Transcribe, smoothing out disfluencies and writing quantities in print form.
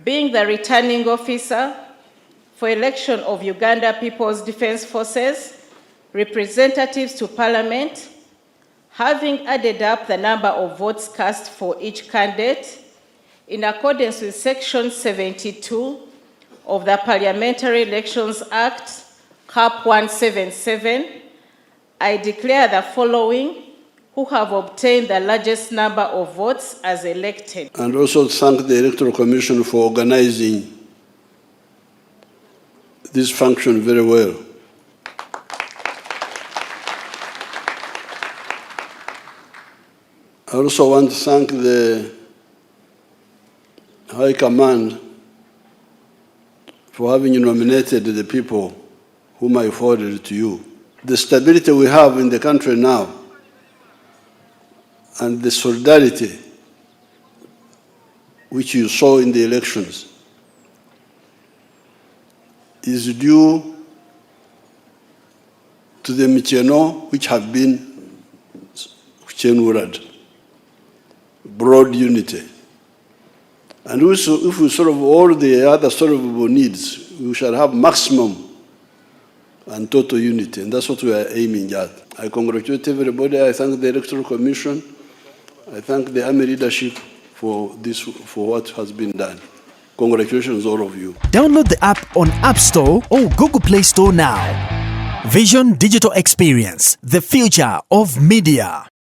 being the returning officer for election of Uganda People's Defence Forces representatives to Parliament, having added up the number of votes cast for each candidate in accordance with Section 72 of the Parliamentary Elections Act, Cap 177, I declare the following who have obtained the largest number of votes as elected. And also thank the Electoral Commission for organizing this function very well. I also want to thank the High Command for having nominated the people whom I forwarded to you. The stability we have in the country now and the solidarity which you saw in the elections is due to the Micheno which have been broad unity. And also, if we solve all the other solvable needs, we shall have maximum and total unity, and that's what we are aiming at. I congratulate everybody. I thank the Electoral Commission. I thank the Army leadership for what has been done. Congratulations, all of you. Download the app on App Store or Google Play Store now. Vision Digital Experience, the future of media.